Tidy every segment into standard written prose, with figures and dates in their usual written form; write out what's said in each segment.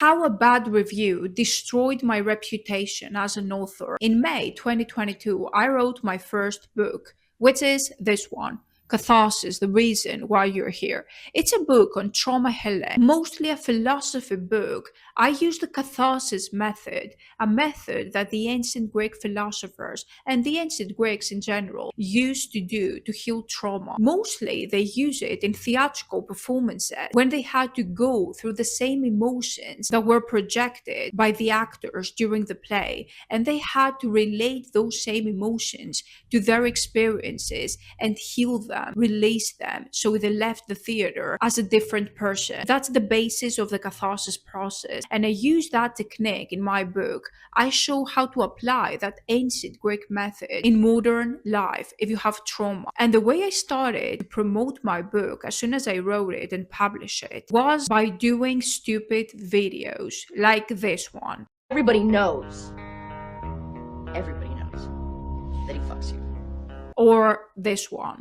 How a bad review destroyed my reputation as an author. In May 2022, I wrote my first book, which is this one. Catharsis, the reason why you're here. It's a book on trauma healing, mostly a philosophy book. I use the catharsis method, a method that the ancient Greek philosophers and the ancient Greeks in general used to do to heal trauma. Mostly they use it in theatrical performances when they had to go through the same emotions that were projected by the actors during the play, and they had to relate those same emotions to their experiences and heal them, release them, so they left the theater as a different person. That's the basis of the catharsis process, and I use that technique in my book. I show how to apply that ancient Greek method in modern life if you have trauma. And the way I started to promote my book as soon as I wrote it and published it was by doing stupid videos like this one. Everybody knows that he fucks you. Or this one.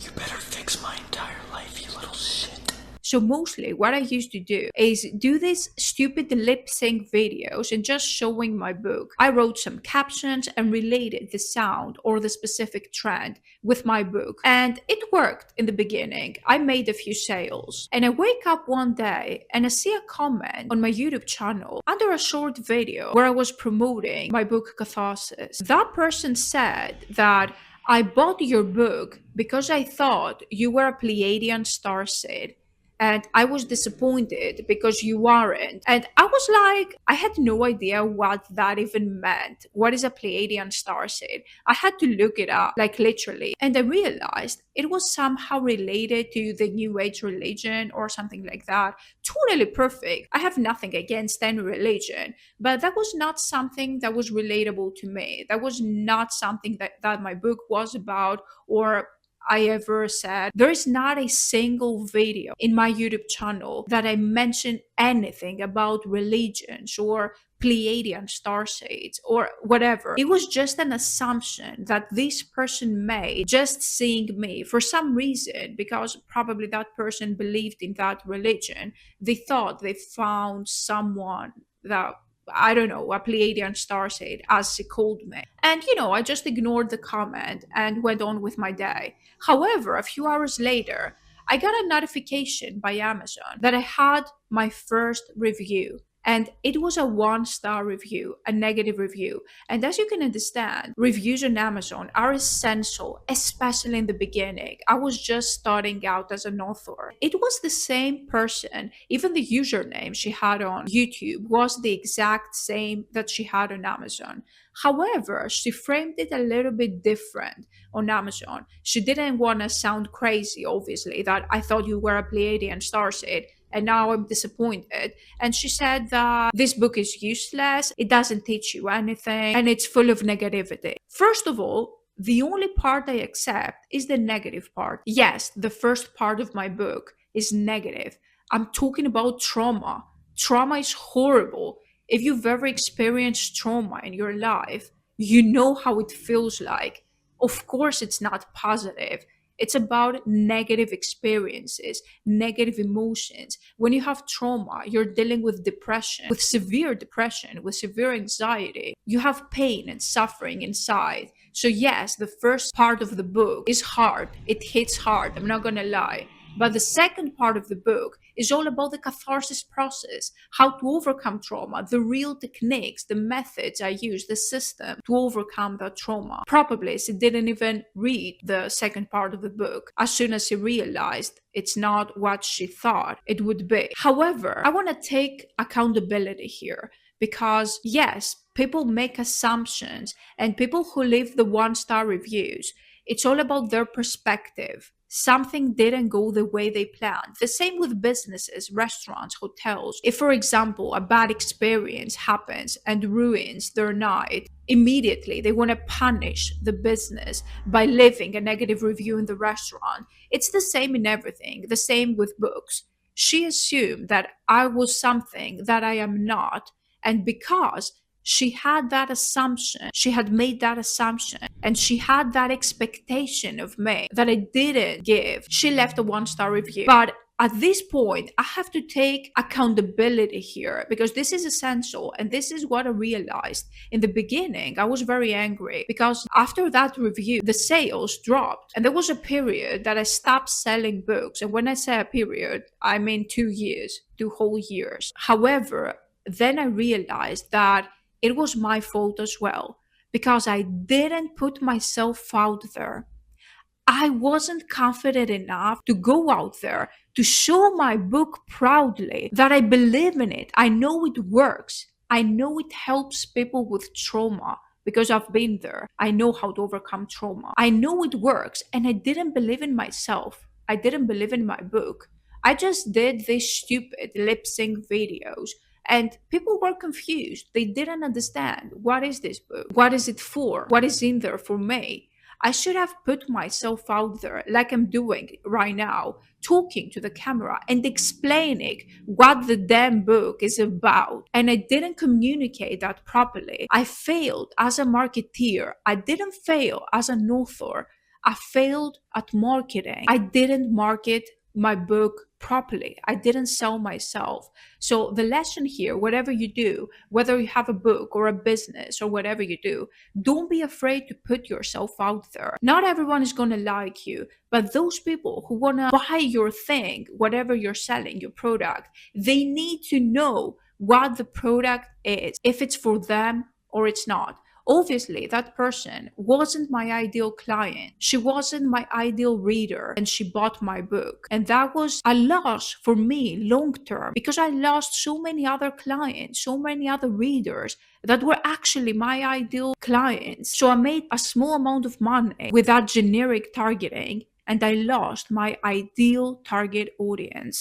You better fix my entire life, you little shit. So mostly what I used to do is do these stupid lip sync videos and just showing my book. I wrote some captions and related the sound or the specific trend with my book. And it worked in the beginning. I made a few sales. And I wake up one day and I see a comment on my YouTube channel under a short video where I was promoting my book Catharsis. That person said that I bought your book because I thought you were a Pleiadian starseed. And I was disappointed because you aren't. And I was like, I had no idea what that even meant. What is a Pleiadian starseed? I had to look it up, like literally. And I realized it was somehow related to the New Age religion or something like that. Totally perfect. I have nothing against any religion, but that was not something that was relatable to me. That was not something that my book was about or I ever said. There is not a single video in my YouTube channel that I mention anything about religions or Pleiadian starseeds or whatever. It was just an assumption that this person made just seeing me for some reason, because probably that person believed in that religion. They thought they found someone that, I don't know, a Pleiadian starseed, as she called me. And, I just ignored the comment and went on with my day. However, a few hours later, I got a notification by Amazon that I had my first review. And it was a 1-star review, a negative review. And as you can understand, reviews on Amazon are essential, especially in the beginning. I was just starting out as an author. It was the same person, even the username she had on YouTube was the exact same that she had on Amazon. However, she framed it a little bit different on Amazon. She didn't want to sound crazy, obviously, that I thought you were a Pleiadian starseed and now I'm disappointed. And she said that this book is useless, it doesn't teach you anything, and it's full of negativity. First of all, the only part I accept is the negative part. Yes, the first part of my book is negative. I'm talking about trauma. Trauma is horrible. If you've ever experienced trauma in your life, you know how it feels like. Of course, it's not positive. It's about negative experiences, negative emotions. When you have trauma, you're dealing with depression, with severe anxiety. You have pain and suffering inside. So yes, the first part of the book is hard. It hits hard, I'm not gonna lie. But the second part of the book is all about the catharsis process, how to overcome trauma, the real techniques, the methods I use, the system to overcome that trauma. Probably she didn't even read the second part of the book as soon as she realized it's not what she thought it would be. However, I want to take accountability here. Because yes, people make assumptions, and people who leave the 1-star reviews, it's all about their perspective. Something didn't go the way they planned. The same with businesses, restaurants, hotels. If, for example, a bad experience happens and ruins their night, immediately they want to punish the business by leaving a negative review in the restaurant. It's the same in everything, the same with books. She assumed that I was something that I am not, and because she had that assumption, she had made that assumption, and she had that expectation of me that I didn't give, she left a 1-star review. But at this point, I have to take accountability here because this is essential. And this is what I realized. In the beginning, I was very angry because after that review, the sales dropped. And there was a period that I stopped selling books. And when I say a period, I mean 2 years, 2 whole years. However, then I realized that it was my fault as well because I didn't put myself out there. I wasn't confident enough to go out there to show my book proudly that I believe in it. I know it works. I know it helps people with trauma because I've been there. I know how to overcome trauma. I know it works, and I didn't believe in myself. I didn't believe in my book. I just did these stupid lip sync videos. And people were confused. They didn't understand, what is this book? What is it for? What is in there for me? I should have put myself out there like I'm doing right now, talking to the camera and explaining what the damn book is about. And I didn't communicate that properly. I failed as a marketeer. I didn't fail as an author. I failed at marketing. I didn't market my book properly. I didn't sell myself. So the lesson here, whatever you do, whether you have a book or a business or whatever you do, don't be afraid to put yourself out there. Not everyone is going to like you, but those people who want to buy your thing, whatever you're selling, your product, they need to know what the product is, if it's for them or it's not. Obviously, that person wasn't my ideal client. She wasn't my ideal reader, and she bought my book. And that was a loss for me long term because I lost so many other clients, so many other readers that were actually my ideal clients. So I made a small amount of money with that generic targeting, and I lost my ideal target audience.